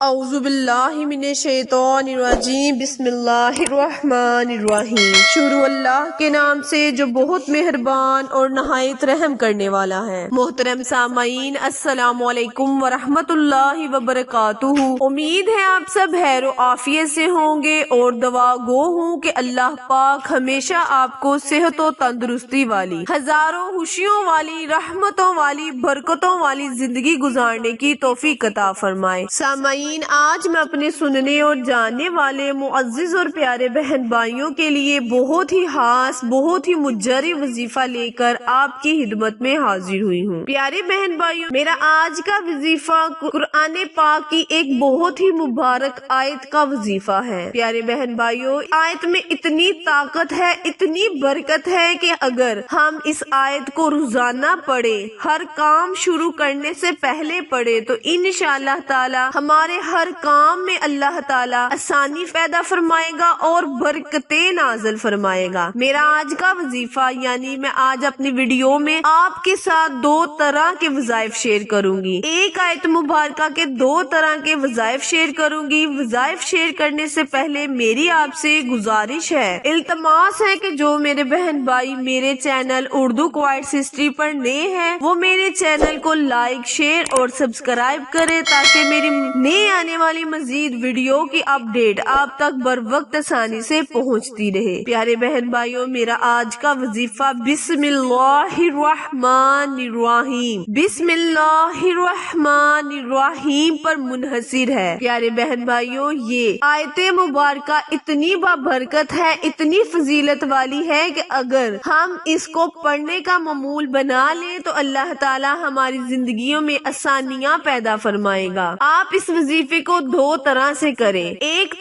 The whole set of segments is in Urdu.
اعوذ باللہ من الشیطان الرجیم بسم اللہ الرحمن الرحیم۔ شروع اللہ کے نام سے جو بہت مہربان اور نہایت رحم کرنے والا ہے۔ محترم سامعین، السلام علیکم ورحمۃ اللہ وبرکاتہ۔ امید ہے آپ سب خیر و عافیت سے ہوں گے اور دعا گو ہوں کہ اللہ پاک ہمیشہ آپ کو صحت و تندرستی والی، ہزاروں خوشیوں والی، رحمتوں والی، برکتوں والی زندگی گزارنے کی توفیق عطا فرمائے۔ سامعین، آج میں اپنے سننے اور جاننے والے معزز اور پیارے بہن بھائیوں کے لیے بہت ہی خاص، بہت ہی مجرب وظیفہ لے کر آپ کی خدمت میں حاضر ہوئی ہوں۔ پیارے بہن بھائیوں، میرا آج کا وظیفہ قرآن پاک کی ایک بہت ہی مبارک آیت کا وظیفہ ہے۔ پیارے بہن بھائیوں، آیت میں اتنی طاقت ہے، اتنی برکت ہے کہ اگر ہم اس آیت کو روزانہ پڑھے، ہر کام شروع کرنے سے پہلے پڑھے، تو انشاءاللہ تعالی ہمارے ہر کام میں اللہ تعالی آسانی پیدا فرمائے گا اور برکتیں نازل فرمائے گا۔ میرا آج کا وظیفہ، یعنی میں آج اپنی ویڈیو میں آپ کے ساتھ دو طرح کے وظائف شیئر کروں گی۔ ایک آیت مبارکہ کے دو طرح کے وظائف شیئر کروں گی۔ وظائف شیئر کرنے سے پہلے میری آپ سے گزارش ہے، التماس ہے کہ جو میرے بہن بھائی میرے چینل اردو کوائٹس ہسٹری پر نئے ہیں، وہ میرے چینل کو لائک، شیئر اور سبسکرائب کرے تاکہ میری نئے آنے والی مزید ویڈیو کی اپڈیٹ آپ تک بر وقت آسانی سے پہنچتی رہے۔ پیارے بہن بھائیوں، میرا آج کا وظیفہ بسم اللہ الرحمن الرحیم، بسم اللہ الرحمن الرحیم پر منحصر ہے۔ پیارے بہن بھائیوں، یہ آیت مبارکہ اتنی بابرکت ہے، اتنی فضیلت والی ہے کہ اگر ہم اس کو پڑھنے کا معمول بنا لیں تو اللہ تعالی ہماری زندگیوں میں آسانیاں پیدا فرمائے گا۔ آپ اس وظیفے کو دو طرح سے کریں۔ ایک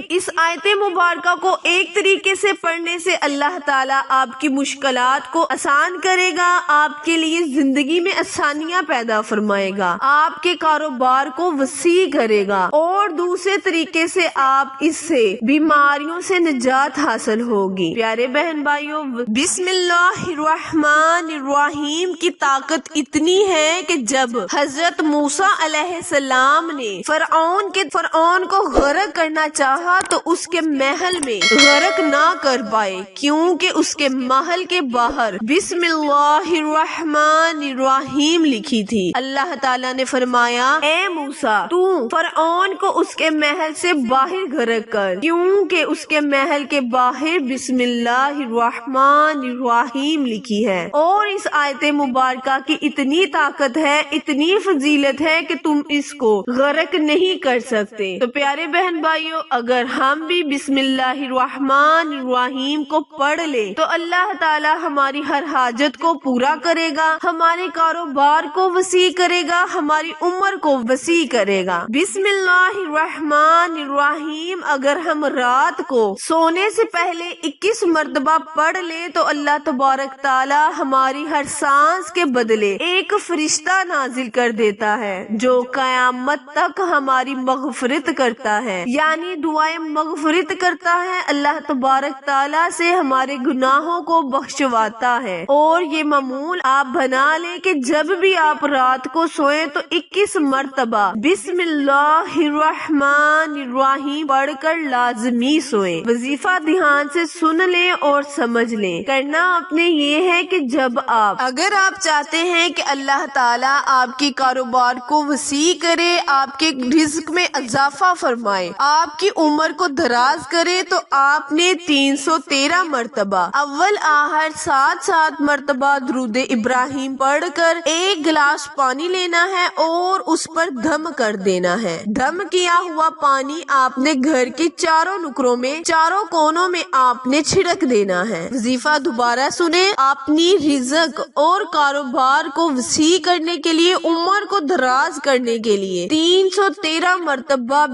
اس آیت مبارکہ کو ایک طریقے سے پڑھنے سے اللہ تعالیٰ آپ کی مشکلات کو آسان کرے گا، آپ کے لیے زندگی میں آسانیاں پیدا فرمائے گا، آپ کے کاروبار کو وسیع کرے گا، اور دوسرے طریقے سے آپ اس سے بیماریوں سے نجات حاصل ہوگی۔ پیارے بہن بھائیوں، بسم اللہ الرحمن الرحیم کی طاقت اتنی ہے کہ جب حضرت موسیٰ علیہ السلام نے فرعون کو غرق کرنا چاہا تو اس کے محل میں غرق نہ کر پائے، کیونکہ اس کے محل کے باہر بسم اللہ الرحمن الرحیم لکھی تھی۔ اللہ تعالیٰ نے فرمایا، اے موسیٰ، تو فرعون کو اس کے محل سے باہر غرق کر، کیونکہ اس کے محل کے باہر بسم اللہ الرحمن الرحیم لکھی ہے۔ اور اس آیت مبارکہ کی اتنی طاقت ہے، اتنی فضیلت ہے کہ تم اس کو غرق نہیں کر سکتے۔ تو پیارے بہن بھائیوں، اگر ہم بھی بسم اللہ الرحمن الرحیم کو پڑھ لیں تو اللہ تعالی ہماری ہر حاجت کو پورا کرے گا، ہمارے کاروبار کو وسیع کرے گا، ہماری عمر کو وسیع کرے گا۔ بسم اللہ الرحمن الرحیم اگر ہم رات کو سونے سے پہلے 21 مرتبہ پڑھ لیں تو اللہ تبارک تعالی ہماری ہر سانس کے بدلے ایک فرشتہ نازل کر دیتا ہے جو قیامت تک ہماری مغفرت کرتا ہے، یعنی دعائیں مغفرت کرتا ہے، اللہ تبارک تعالیٰ سے ہمارے گناہوں کو بخشواتا ہے۔ اور یہ معمول آپ بنا لیں کہ جب بھی آپ رات کو سوئیں تو 21 مرتبہ بسم اللہ الرحمن الرحیم پڑھ کر لازمی سوئیں۔ وظیفہ دھیان سے سن لیں اور سمجھ لیں۔ کرنا اپنے یہ ہے کہ اگر آپ چاہتے ہیں کہ اللہ تعالیٰ آپ کی کاروبار کو وسیع کرے، آپ کے رزق میں اضافہ فرمائے، آپ کی عمر کو دراز کرے، تو آپ نے 313 مرتبہ اول آخر 7 مرتبہ درود ابراہیم پڑھ کر ایک گلاس پانی لینا ہے اور اس پر دم کر دینا ہے۔ دم کیا ہوا پانی آپ نے گھر کے چاروں نکروں میں، چاروں کونوں میں آپ نے چھڑک دینا ہے۔ وظیفہ دوبارہ سنیں۔ اپنی رزق اور کاروبار کو وسیع کرنے کے لیے، عمر کو دراز کرنے کے لیے 313 مرتبہ